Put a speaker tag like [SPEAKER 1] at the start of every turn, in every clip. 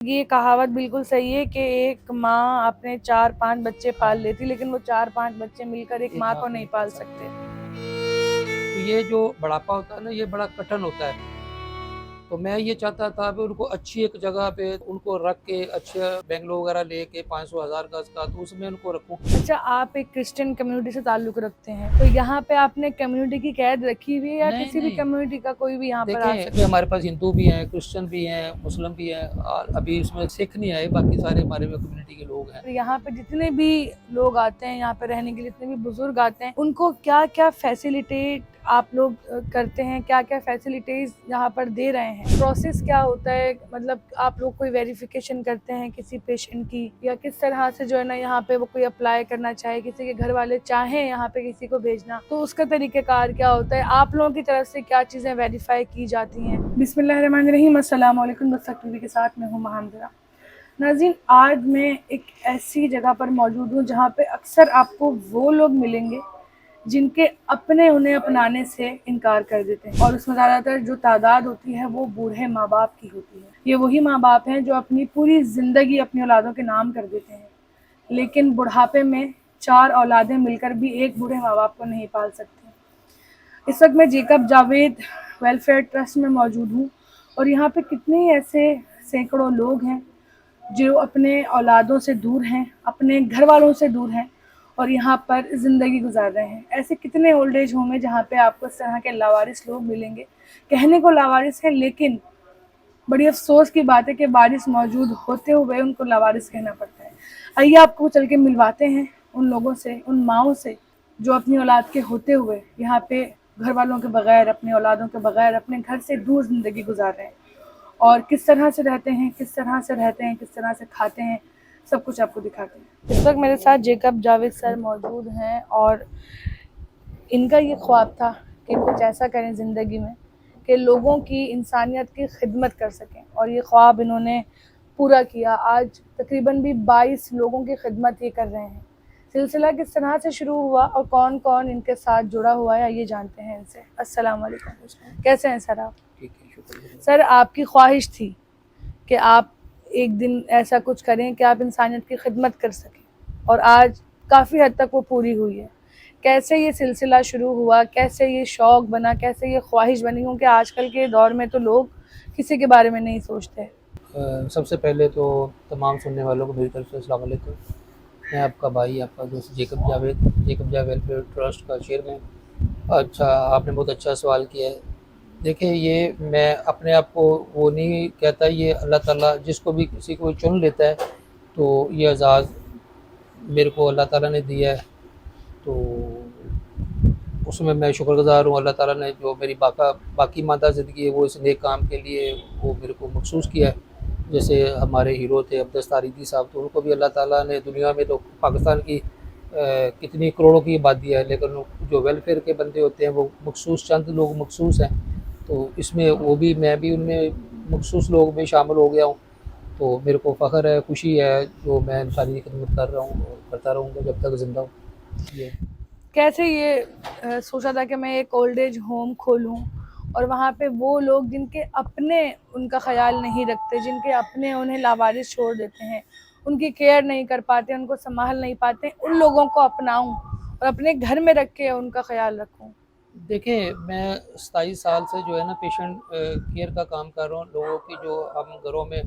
[SPEAKER 1] ये कहावत बिल्कुल सही है कि एक माँ अपने 4-5 बच्चे पाल लेती, लेकिन वो 4-5 बच्चे मिलकर एक
[SPEAKER 2] एक
[SPEAKER 1] माँ
[SPEAKER 2] माँ
[SPEAKER 1] को
[SPEAKER 2] को
[SPEAKER 1] नहीं
[SPEAKER 2] नहीं पाल
[SPEAKER 1] पाल
[SPEAKER 2] सकते।
[SPEAKER 1] सकते।
[SPEAKER 2] तो ये जो बढ़ापा होता है ना, ये बड़ा कठिन होता है। तो मैं ये चाहता था कि उनको अच्छी एक जगह पे उनको रख के अच्छा बेंगलो वगैरह लेके 500 हज़ार गज का तो उसमें उनको रखूँ।
[SPEAKER 1] अच्छा, आप एक क्रिश्चियन कम्युनिटी से ताल्लुक़ रखते हैं, तो यहाँ पे आपने कम्युनिटी की कैद रखी हुई है या
[SPEAKER 2] नहीं,
[SPEAKER 1] किसी भी
[SPEAKER 2] नहीं।
[SPEAKER 1] कम्युनिटी का कोई भी यहाँ पर आ
[SPEAKER 2] देखें,
[SPEAKER 1] सकता
[SPEAKER 2] इसमें
[SPEAKER 1] है?
[SPEAKER 2] हमारे पास हिंदू भी हैं, क्रिश्चियन भी हैं, मुस्लिम भी हैं और अभी इसमें सिख नहीं आए, बाकी सारे हमारे में कम्युनिटी के लोग हैं।
[SPEAKER 1] तो यहाँ पे जितने भी लोग आते हैं, यहाँ पे रहने के लिए जितने भी बुजुर्ग आते हैं, उनको क्या-क्या फैसिलिटेट आप लोग करते हैं? क्या-क्या फैसिलिटीज़ यहाँ पर दे रहे हैं? प्रोसेस क्या होता है? मतलब आप लोग कोई वेरिफिकेशन करते हैं किसी पेशेंट की, या किस तरह से जो है ना यहाँ पे वो कोई अप्लाई करना चाहे, किसी के घर वाले चाहें यहाँ पे किसी को भेजना, तो उसका तरीक़ेकार क्या होता है? आप लोगों की तरफ से क्या चीज़ें वेरीफाई की जाती हैं? बिस्मिल्लाहिर्रहमानिर्रहीम, अस्सलाम वालेकुम। दस्तक टीवी के साथ मैं हूँ महामदरा। नाज़रीन, आज मैं एक ऐसी जगह पर मौजूद हूँ जहाँ पे अक्सर आपको वो लोग मिलेंगे जिनके अपने उन्हें अपनाने से इनकार कर देते हैं, और उसमें ज़्यादातर जो तादाद होती है वो बूढ़े माँ बाप की होती है। ये वही माँ बाप हैं जो अपनी पूरी ज़िंदगी अपनी औलादों के नाम कर देते हैं, लेकिन बुढ़ापे में 4 औलादें मिलकर भी एक बूढ़े माँ बाप को नहीं पाल सकती। इस वक्त मैं जेकब जावेद वेलफेयर ट्रस्ट में मौजूद हूँ, और यहाँ पे कितने ही ऐसे सैकड़ों लोग हैं जो अपने औलादों से दूर हैं, अपने घर वालों से दूर हैं, और यहाँ पर ज़िंदगी गुजार रहे हैं। ऐसे कितने ओल्ड एज होम हैं जहाँ पे आपको इस तरह के लावारिस लोग मिलेंगे। कहने को लावारिस है, लेकिन बड़ी अफ़सोस की बात है कि वारिस मौजूद होते हुए उनको लावारिस कहना पड़ता है। आइए आपको चल के मिलवाते हैं उन लोगों से, उन माँओं से जो अपनी औलाद के होते हुए यहाँ पे घर वालों के बगैर, अपनी औलादों के बगैर, अपने घर से दूर ज़िंदगी गुजार रहे हैं, और किस तरह से रहते हैं, किस तरह से रहते हैं, किस तरह से खाते हैं, सब कुछ आपको दिखाते हैं। इस वक्त मेरे साथ जेकब जावेद सर मौजूद हैं, और इनका ये ख्वाब था कि कुछ ऐसा करें ज़िंदगी में कि लोगों की इंसानियत की खिदमत कर सकें, और ये ख्वाब इन्होंने पूरा किया। आज तकरीबन भी 22 लोगों की खिदमत ये कर रहे हैं। सिलसिला किस तरह से शुरू हुआ और कौन कौन इनके साथ जुड़ा हुआ है, ये जानते हैं इनसे। अस्सलाम वालेकुम, कैसे हैं सर आप?
[SPEAKER 2] ठीक है, शुक्रिया।
[SPEAKER 1] सर, आपकी ख्वाहिश थी कि आप एक दिन ऐसा कुछ करें कि आप इंसानियत की खिदमत कर सकें, और आज काफ़ी हद तक वो पूरी हुई है। कैसे ये सिलसिला शुरू हुआ, कैसे ये शौक़ बना, कैसे ये ख्वाहिश बनी? क्योंकि आजकल के दौर में तो लोग किसी के बारे में नहीं सोचते।
[SPEAKER 2] सबसे पहले तो तमाम सुनने वालों को मेरी तरफ से अस्सलाम वालेकुम। मैं आपका भाई, आपका दोस्त जेकब जावेद वेलफेयर ट्रस्ट का चेयरमैन। अच्छा, आपने बहुत अच्छा सवाल किया है। देखिए, ये मैं अपने आप को वो नहीं कहता, ये अल्लाह ताला जिसको भी किसी को चुन लेता है, तो ये एज़ाज़ मेरे को अल्लाह ताला ने दिया है। तो उसमें मैं शुक्रगुज़ार हूँ। अल्लाह ताला ने जो मेरी बाकी मादा ज़िंदगी है वो इस नेक काम के लिए वो मेरे को मखसूस किया है। जैसे हमारे हीरो थे अब्दुस तारीकी साहब, तो उनको भी अल्लाह ताला ने दुनिया में तो पाकिस्तान की कितनी करोड़ों की आबादी है, लेकिन जो वेलफेयर के बंदे होते हैं वो मखसूस चंद लोग मखसूस हैं। तो इसमें वो भी मैं भी उनमें मखसूस लोग में शामिल हो गया हूँ। तो मेरे को फ़ख्र है, खुशी है, जो मैं इंसानी खिदमत कर रहा हूँ और करता रहूँगा जब तक ज़िंदा हूँ। ये
[SPEAKER 1] कैसे ये सोचा था कि मैं एक ओल्ड एज होम खोलूँ, और वहाँ पे वो लोग जिनके अपने उनका ख़्याल नहीं रखते, जिनके अपने उन्हें लावारिस छोड़ देते हैं, उनकी केयर नहीं कर पाते, उनको सँभाल नहीं पाते, उन लोगों को अपनाऊँ और अपने घर में रख के उनका ख़्याल रखूँ।
[SPEAKER 2] देखिए, मैं 27 साल से जो है ना पेशेंट केयर का काम कर रहा हूँ। लोगों की जो हम घरों में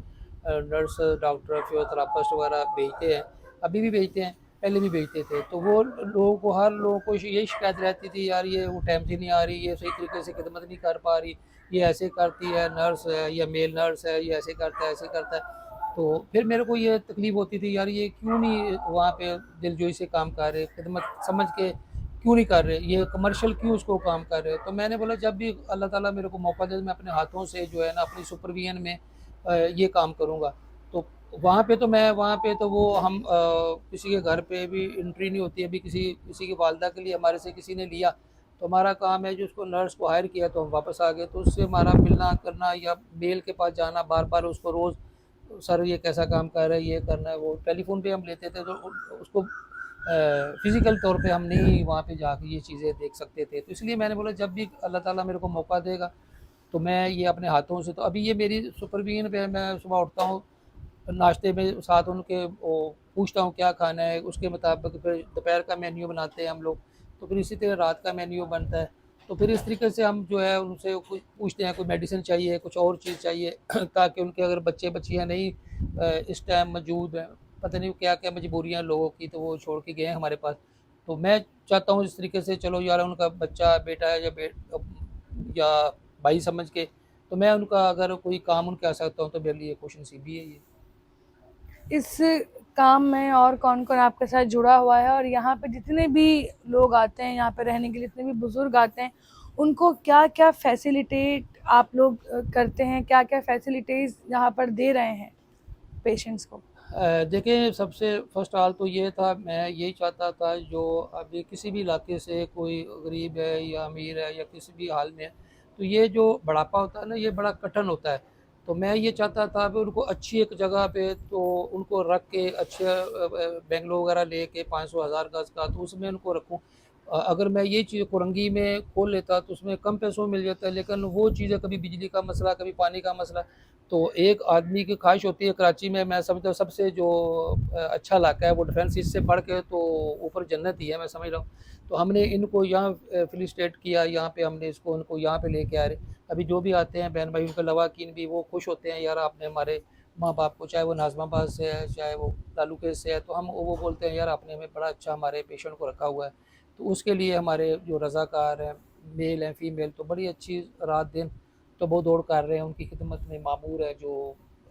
[SPEAKER 2] नर्स, डॉक्टर, फिजियोथेरापिस्ट वगैरह भेजते हैं, अभी भी भेजते हैं, पहले भी भेजते थे। तो वो लोगों को, हर लोगों को यही शिकायत रहती थी, यार ये वो टाइम से नहीं आ रही, ये सही तरीके से खिदमत नहीं कर पा रही, ये ऐसे करती है नर्स है या मेल नर्स है, ये ऐसे करता है, ऐसे करता है। तो फिर मेरे को ये तकलीफ़ होती थी, यार ये क्यों नहीं वहाँ पे दिलजोई से काम कर रहे, खिदमत समझ के क्यों नहीं कर रहे, ये कमर्शियल क्यों उसको काम कर रहे हैं। तो मैंने बोला जब भी अल्लाह ताला मेरे को मौका दे, मैं अपने हाथों से जो है ना अपनी सुपरविजन में ये काम करूँगा। तो वहाँ पे तो वो हम किसी के घर पे भी एंट्री नहीं होती। अभी किसी किसी की वालदा के लिए हमारे से किसी ने लिया, तो हमारा काम है जो उसको नर्स को हायर किया, तो हम वापस आ गए। तो उससे हमारा मिलना करना या मेल के पास जाना बार बार, उसको रोज़ सर ये कैसा काम कर रहा है, ये करना है, वो टेलीफोन पे हम लेते थे, तो उसको फ़िज़िकल तौर पे हम नहीं वहाँ पे जाके ये चीज़ें देख सकते थे। तो इसलिए मैंने बोला जब भी अल्लाह ताला मेरे को मौका देगा, तो मैं ये अपने हाथों से, तो अभी ये मेरी सुपरविज़न पे है। मैं सुबह उठता हूँ, नाश्ते में साथ उनके वो पूछता हूँ क्या खाना है, उसके मुताबिक फिर दोपहर का मेन्यू बनाते हैं हम लोग। तो फिर इसी तरह रात का मेन्यू बनता है। तो फिर इस तरीके से हम जो है उनसे कुछ पूछते हैं, कोई मेडिसिन चाहिए, कुछ और चीज़ चाहिए ताकि उनके अगर बच्चे बच्चियाँ नहीं इस टाइम मौजूद हैं, पता नहीं क्या क्या मजबूरियाँ लोगों की, तो वो छोड़ के गए हैं हमारे पास। तो मैं चाहता हूँ इस तरीके से, चलो यार उनका बच्चा बेटा है या भाई समझ के, तो मैं उनका अगर कोई काम उनके आ सकता हूँ तो मेरे लिए खुश नसीबी है ये।
[SPEAKER 1] इस काम में और कौन-कौन आपके साथ जुड़ा हुआ है? और यहाँ पे जितने भी लोग आते हैं यहाँ पे रहने के लिए, जितने भी बुज़ुर्ग आते हैं, उनको क्या-क्या फैसिलिटेट आप लोग करते हैं? क्या-क्या फैसिलिटीज़ यहाँ पर दे रहे हैं पेशेंट्स को?
[SPEAKER 2] देखिए सबसे फ़र्स्ट ऑल तो ये था, मैं यही चाहता था जो अभी किसी भी इलाके से कोई गरीब है या अमीर है या किसी भी हाल में है, तो ये जो बुढ़ापा होता है ना, ये बड़ा कठिन होता है। तो मैं ये चाहता था कि उनको अच्छी एक जगह पे तो उनको रख के अच्छे बंगलो वगैरह लेके 500 हज़ार गज़ का, तो उसमें उनको रखूँ। अगर मैं ये चीज़ कोरंगी में खोल लेता तो उसमें कम पैसों में मिल जाता है, लेकिन वो चीज़ें कभी बिजली का मसला, कभी पानी का मसला। तो एक आदमी की ख्वाहिश होती है कराची में, मैं समझता हूँ सबसे जो अच्छा इलाका है वो डिफेंस, इससे बढ़ के तो ऊपर जन्नत ही है, मैं समझ रहा हूँ। तो हमने इनको यहाँ फिलिस्टेट किया, यहाँ पे हमने इसको उनको यहाँ पे लेके आ रहे। अभी जो भी आते हैं बहन भाई, उनका लवाकिन भी वो खुश होते हैं, यार आपने हमारे माँ बाप को, चाहे वो नाजमाबाद से है चाहे वो तालुके से है, तो हम वो बोलते हैं यार आपने हमें बड़ा अच्छा हमारे पेशेंट को रखा हुआ है। तो उसके लिए हमारे जो रज़ाकार हैं, मेल हैं फीमेल, तो बड़ी अच्छी रात दिन तो वो दौड़ कर रहे हैं, उनकी खिदमत में मामूर है जो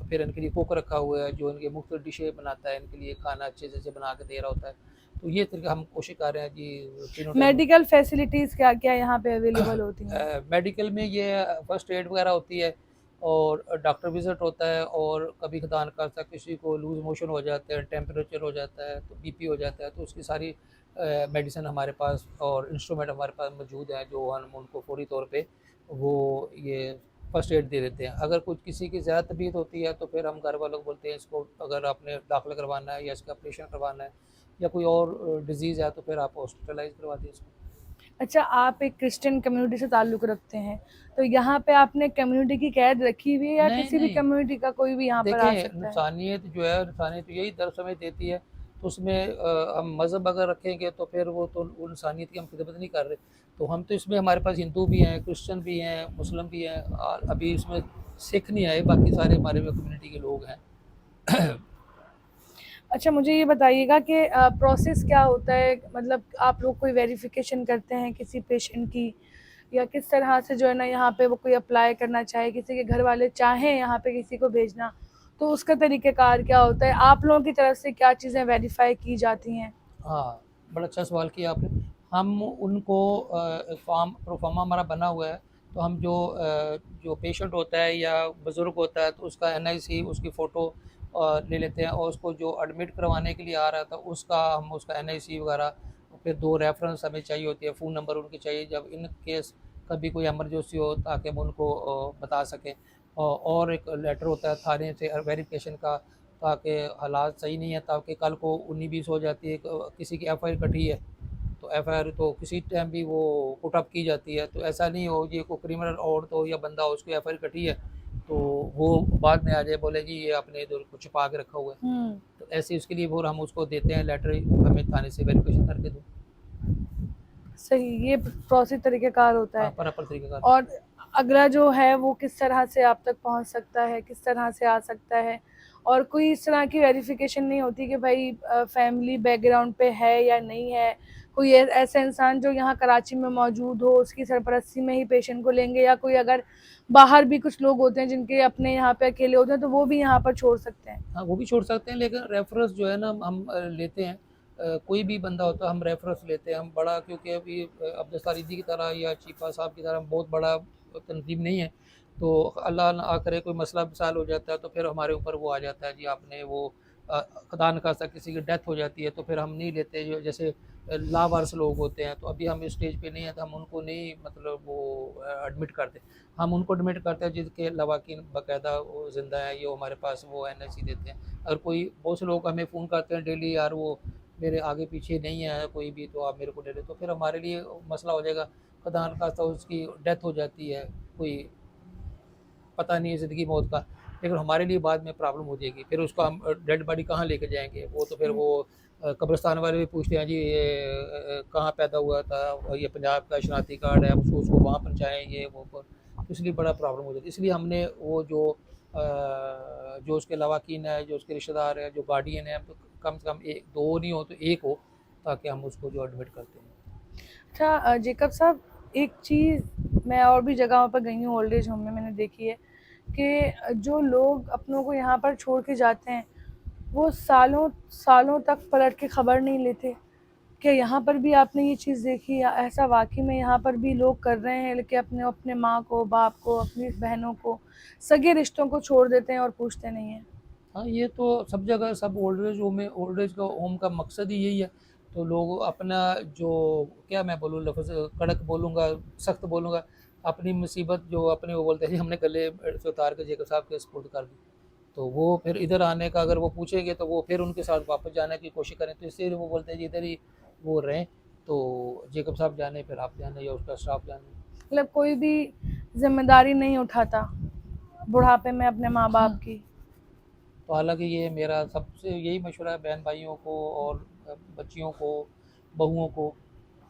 [SPEAKER 2] फिर इनके लिए कुक रखा हुआ है जो इनके मुख्तलिफ डिशें बनाता है, इनके लिए खाना अच्छे से बना के दे रहा होता है। तो ये तरीका हम कोशिश कर रहे हैं जी तीनों टाइम।
[SPEAKER 1] मेडिकल फैसिलिटीज़ क्या-क्या यहाँ पे अवेलेबल होती हैं?
[SPEAKER 2] मेडिकल में ये फर्स्ट एड वगैरह होती है और डॉक्टर विज़िट होता है, और कभी खुदा न खास्ता किसी को लूज़ मोशन हो जाते हैं, टेम्परेचर हो जाता है, तो बीपी हो जाता है, तो उसकी सारी मेडिसिन हमारे पास और इंस्ट्रूमेंट हमारे पास मौजूद हैं जो हम उनको फ़ौरी तौर पे वो ये फर्स्ट एड दे देते हैं। अगर कुछ किसी की ज़्यादा तबीयत होती है तो फिर हम घर वालों को बोलते हैं इसको अगर आपने दाखिल करवाना है या इसका ऑपरेशन करवाना है या कोई और डिज़ीज़ है तो फिर आप हॉस्पिटलाइज़ करवा दीजिए इसको।
[SPEAKER 1] अच्छा, आप एक क्रिश्चियन कम्युनिटी से ताल्लुक़ रखते हैं, तो यहाँ पे आपने कम्युनिटी की कैद रखी हुई है या
[SPEAKER 2] नहीं,
[SPEAKER 1] किसी भी
[SPEAKER 2] नहीं।
[SPEAKER 1] कम्युनिटी का कोई भी यहाँ पर आ
[SPEAKER 2] देखिए,
[SPEAKER 1] सकता है?
[SPEAKER 2] इंसानियत जो है, इंसानियत यही दर्स हमें देती है, तो उसमें हम मज़हब अगर रखेंगे तो फिर वो तो वो इंसानियत की हम खिदमत नहीं कर रहे। तो हम तो इसमें हमारे पास हिंदू भी हैं, क्रिश्चियन भी हैं, मुस्लिम भी हैं, और अभी इसमें सिख नहीं आए, बाकी सारे हमारे में कम्युनिटी के लोग हैं।
[SPEAKER 1] अच्छा, मुझे ये बताइएगा कि प्रोसेस क्या होता है? मतलब आप लोग कोई वेरिफ़िकेशन करते हैं किसी पेशेंट की, या किस तरह से जो है ना यहाँ पे वो कोई अप्लाई करना चाहे, किसी के घर वाले चाहें यहाँ पे किसी को भेजना, तो उसका तरीक़ेकार क्या होता है? आप लोगों की तरफ से क्या चीज़ें वेरीफ़ाई की जाती हैं?
[SPEAKER 2] हाँ, बड़ा अच्छा सवाल किया आपने। हम उनको एक फ़ॉर्म प्रोफ़ार्मा हमारा बना हुआ है, तो हम जो पेशेंट होता है या बुज़ुर्ग होता है तो उसका एनआईसी, उसकी फ़ोटो ले लेते हैं, और उसको जो एडमिट करवाने के लिए आ रहा था उसका हम उसका एनआईसी वगैरह, फिर 2 रेफ़रेंस हमें चाहिए होती है, फ़ोन नंबर उनके चाहिए जब इन केस कभी कोई इमरजेंसी हो ताकि हम उनको बता सकें। और एक लेटर होता है थाने से वेरिफ़िकेशन का, ताकि हालात सही नहीं है, ताकि कल को 19-20 हो जाती है, किसी की एफआईआर कटी है तो एफआईआर तो किसी टाइम भी वो पुट अप की जाती है, तो ऐसा नहीं हो ये कोई क्रिमिनल औरत हो या बंदा हो उसकी एफआईआर कटी है तो वो बाद में आ जाए बोले जी ये आपने इधर कुछ छुपा के रखा हुआ है।
[SPEAKER 1] हुँ,
[SPEAKER 2] तो ऐसे उसके लिए वो हम उसको देते हैं लेटर, हमें थाने से वेरिफिकेशन करके दो।
[SPEAKER 1] सही, ये प्रोसेस तरीक़ेकार होता
[SPEAKER 2] हाँ,
[SPEAKER 1] है।
[SPEAKER 2] प्रॉपर तरीके का।
[SPEAKER 1] और अगला जो है वो किस तरह से आप तक पहुँच सकता है, किस तरह से आ सकता है? और कोई इस तरह की वेरिफ़िकेशन नहीं होती कि भाई फैमिली बैकग्राउंड पे है या नहीं है? कोई ऐसा इंसान जो यहाँ कराची में मौजूद हो, उसकी सरपरस्ती में ही पेशेंट को लेंगे, या कोई अगर बाहर भी कुछ लोग होते हैं जिनके अपने यहाँ पे अकेले होते हैं, तो वो भी यहाँ पर छोड़ सकते हैं?
[SPEAKER 2] हाँ, वो भी छोड़ सकते हैं, लेकिन रेफरेंस जो है ना हम लेते हैं। कोई भी बंदा होता है हम रेफरेंस लेते हैं, हम बड़ा क्योंकि अभी अब्दुल सारिदी की तरह या चीफा साहब की तरह बहुत बड़ा तंजीम नहीं है, तो अल्लाह ना करे कोई मसला मिसाल हो जाता है तो फिर हमारे ऊपर वो आ जाता है जी आपने वो खुदा न खास्ता किसी की डेथ हो जाती है तो फिर हम नहीं लेते, जो जैसे लावारिस लोग होते हैं, तो अभी हम इस स्टेज पे नहीं है तो हम उनको नहीं मतलब वो एडमिट करते। हम उनको एडमिट करते हैं जिनके लवाकिन बाकायदा वो ज़िंदा है, ये हमारे पास वो एनआईसी देते हैं। अगर कोई बहुत से लोग हमें फ़ोन करते हैं डेली, यार वो मेरे आगे पीछे नहीं है कोई भी तो आप मेरे को दे दे, तो फिर हमारे लिए मसला हो जाएगा, खुदा न खास्ता उसकी डेथ हो जाती है, कोई पता नहीं है ज़िंदगी मौत का, लेकिन हमारे लिए बाद में प्रॉब्लम हो जाएगी। फिर उसको हम डेड बॉडी कहाँ लेके जाएँगे? वो तो फिर वो कब्रिस्तान वाले भी पूछते हैं जी ये कहाँ पैदा हुआ था? और ये पंजाब का शनाख्ती कार्ड है, उसको वहाँ पहुँचाएँ ये वो। तो इसलिए बड़ा प्रॉब्लम हो जाती है। इसलिए हमने वो जो उसके लवाकिन है, जो उसके रिश्तेदार हैं, जो गार्डियन है, तो कम से कम 2 नहीं हो तो 1 हो, ताकि हम उसको जो एडमिट करते हैं।
[SPEAKER 1] अच्छा जेकब साहब, एक चीज़ मैं और भी जगहों पर गई हूँ ओल्ड एज होम में, मैंने देखी है कि जो लोग अपनों को यहाँ पर छोड़ के जाते हैं वो सालों सालों तक पलट के खबर नहीं लेते। क्या यहाँ पर भी आपने ये चीज़ देखी या ऐसा वाकई में यहाँ पर भी लोग कर रहे हैं, लेकिन अपने अपने माँ को, बाप को, अपनी बहनों को, सगे रिश्तों को छोड़ देते हैं और पूछते नहीं हैं?
[SPEAKER 2] हाँ, ये तो सब जगह सब ओल्ड एज का होम का मकसद ही यही है। तो लोग अपना जो क्या मैं बोलूँ लफ्ज़ कड़क बोलूँगा, सख्त बोलूँगा, अपनी मुसीबत जो अपनी वो बोलते हैं जी हमने गले से उतार के जेकब साहब के सुपुर्द कर दी। तो वो फिर इधर आने का अगर वो पूछेंगे तो वो फिर उनके साथ वापस जाने की कोशिश करें, तो इसलिए वो बोलते हैं जी इधर ही वो रहें, तो जेकब साहब जाने फिर आप जाने या उसका स्टाफ जाने।
[SPEAKER 1] मतलब कोई भी जिम्मेदारी नहीं उठाता बुढ़ापे में अपने माँ बाप की।
[SPEAKER 2] तो हालाँकि ये मेरा सबसे यही मशवरा है बहन भाइयों को और बच्चियों को, बहुओं को,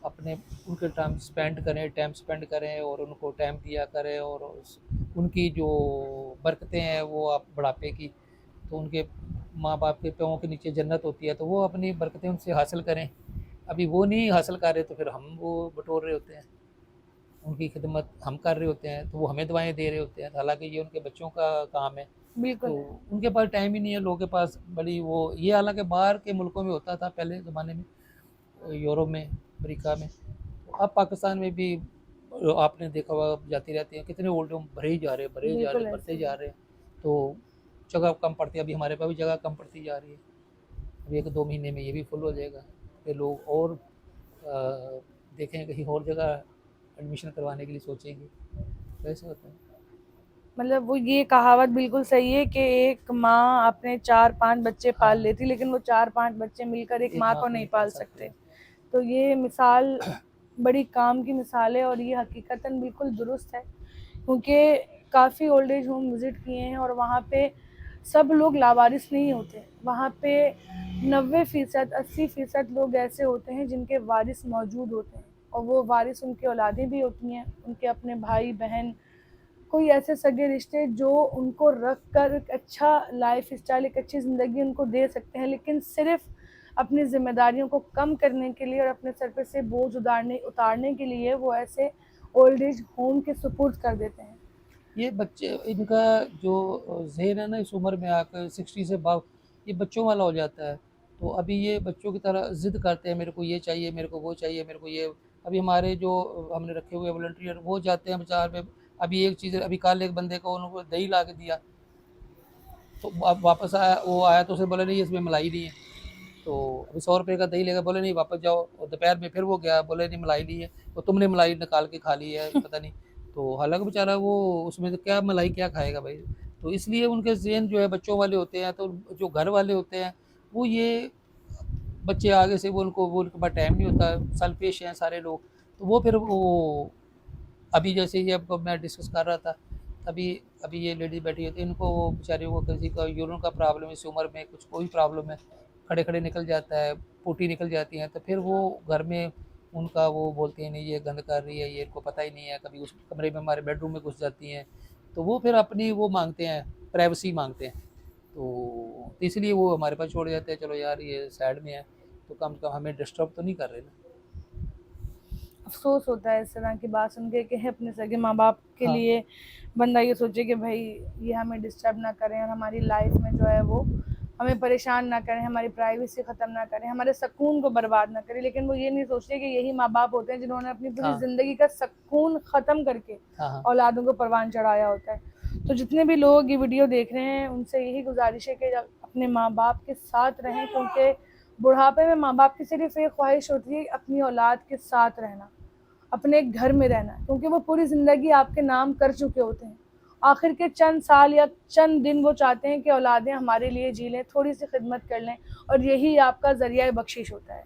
[SPEAKER 2] अपने उनके टाइम स्पेंड करें और उनको टाइम दिया करें, और उनकी जो बरकतें हैं वो आप बुढ़ापे की, तो उनके माँ बाप के पाँव के नीचे जन्नत होती है, तो वो अपनी बरकतें उनसे हासिल करें। अभी वो नहीं हासिल कर रहे तो फिर हम वो बटोर रहे होते हैं, उनकी खिदमत हम कर रहे होते हैं, तो वो हमें दुआएं दे रहे होते हैं, हालांकि ये उनके बच्चों का काम है। तो
[SPEAKER 1] बिल्कुल।
[SPEAKER 2] उनके पास टाइम ही नहीं है, लोगों के पास बड़ी वो ये, हालांकि बाहर के मुल्कों में होता था पहले ज़माने में, यूरोप में, अमेरिका में। तो अब पाकिस्तान में भी आपने देखा होगा जाती रहती हैं, कितने ओल्ड होम भरे ही जा रहे हैं, भरे ही जा रहे
[SPEAKER 1] बिल्कुल
[SPEAKER 2] हैं,
[SPEAKER 1] ऐसे
[SPEAKER 2] बढ़ते
[SPEAKER 1] ही
[SPEAKER 2] जा
[SPEAKER 1] है।
[SPEAKER 2] रहे हैं। तो जगह कम पड़ती है, अभी हमारे पास भी जगह कम पड़ती जा रही है। अभी 1-2 महीने में ये भी फुल हो जाएगा, फिर लोग और देखें कहीं और जगह एडमिशन करवाने के लिए सोचेंगे, वैसे होता है।
[SPEAKER 1] मतलब वो ये कहावत बिल्कुल सही है कि एक माँ अपने 4-5 बच्चे पाल
[SPEAKER 2] हाँ,
[SPEAKER 1] लेती, लेकिन वो 4-5 बच्चे मिलकर एक
[SPEAKER 2] एक
[SPEAKER 1] माँ
[SPEAKER 2] माँ
[SPEAKER 1] को
[SPEAKER 2] को
[SPEAKER 1] नहीं
[SPEAKER 2] नहीं पाल
[SPEAKER 1] पाल
[SPEAKER 2] सकते।
[SPEAKER 1] सकते। तो ये मिसाल बड़ी काम की मिसाल है और ये हकीकतन बिल्कुल दुरुस्त है, क्योंकि काफ़ी ओल्ड एज होम विज़िट किए हैं और वहाँ पे सब लोग लावारिस नहीं होते। वहाँ पे 90% 80% लोग ऐसे होते हैं जिनके वारिस मौजूद होते हैं, और वो वारिस उनकी औलादें भी होती हैं, उनके अपने भाई बहन, कोई ऐसे सगे रिश्ते जो उनको रख कर एक अच्छा लाइफ स्टाइल, एक अच्छी ज़िंदगी उनको दे सकते हैं, लेकिन सिर्फ अपनी जिम्मेदारियों को कम करने के लिए और अपने सर पे से बोझ उतारने के लिए वो ऐसे ओल्ड एज होम के सुपुर्द कर देते हैं।
[SPEAKER 2] ये बच्चे इनका जो ज़हन है ना इस उम्र में आकर 60 से अबव ये बच्चों वाला हो जाता है। तो अभी ये बच्चों की तरह ज़िद करते हैं, मेरे को ये चाहिए, मेरे को वो चाहिए, मेरे को ये। अभी हमारे जो हमने रखे हुए वॉलंटियर वो जाते हैं बाज़ार में, अभी एक चीज़ अभी कल एक बंदे को उन्होंने दही ला के दिया, तो अब वापस आया, वो आया तो उसने बोला नहीं इसमें मलाई नहीं है। तो अभी 100 रुपये का दही लेगा, बोले नहीं वापस जाओ, और दोपहर में फिर वो गया, बोले नहीं मलाई नहीं है, तो तुमने मलाई निकाल के खा ली है पता नहीं। तो हालांकि बेचारा वो उसमें तो क्या मलाई क्या खाएगा भाई। तो इसलिए उनके ज़हन जो है बच्चों वाले होते हैं, तो जो घर वाले होते हैं वो ये बच्चे आगे से वो उनके पास टाइम नहीं होता, सेल्फिश हैं सारे लोग। तो वो फिर वो अभी जैसे ये अब मैं डिस्कस कर रहा था, अभी अभी ये लेडीज़ बैठी होती है, इनको वो बेचारी को किसी का यूरिन का प्रॉब्लम है, इस उम्र में कुछ कोई प्रॉब्लम है, खड़े-खड़े निकल जाता है, पोटी निकल जाती हैं, तो फिर वो घर में उनका वो बोलती हैं नहीं ये गंद कर रही है, ये इनको पता ही नहीं है, कभी उस कमरे में हमारे बेडरूम में घुस जाती हैं। तो वो फिर अपनी वो माँगते हैं, प्राइवेसी माँगते हैं। तो इसलिए वो हमारे पास छोड़ जाते हैं, चलो यार ये साइड में है, तो कम से कम हमें डिस्टर्ब तो नहीं कर रहे ना।
[SPEAKER 1] अफ़सोस होता है इस तरह की बात सुन के कि अपने सगे माँ बाप के
[SPEAKER 2] हाँ,
[SPEAKER 1] लिए बंदा ये सोचे कि भाई ये हमें डिस्टर्ब ना करें और हमारी लाइफ में जो है वो हमें परेशान ना करें, हमारी प्राइवेसी ख़त्म ना करें, हमारे सुकून को बर्बाद ना करें। लेकिन वो ये नहीं सोचते कि यही माँ बाप होते हैं जिन्होंने अपनी पूरी
[SPEAKER 2] हाँ,
[SPEAKER 1] ज़िंदगी का सुकून ख़त्म करके
[SPEAKER 2] हाँ, हाँ,
[SPEAKER 1] औलादों को परवान चढ़ाया होता है। तो जितने भी लोग ये वीडियो देख रहे हैं उनसे यही गुजारिश है कि अपने माँ बाप के साथ रहें, क्योंकि बुढ़ापे में माँ बाप की सिर्फ एक ख्वाहिश होती है अपनी औलाद के साथ रहना, अपने घर में रहना, क्योंकि वो पूरी ज़िंदगी आपके नाम कर चुके होते हैं। आखिर के चंद साल या चंद दिन वो चाहते हैं कि औलादें हमारे लिए जी लें, थोड़ी सी खिदमत कर लें, और यही आपका ज़रिया बख्शिश होता है।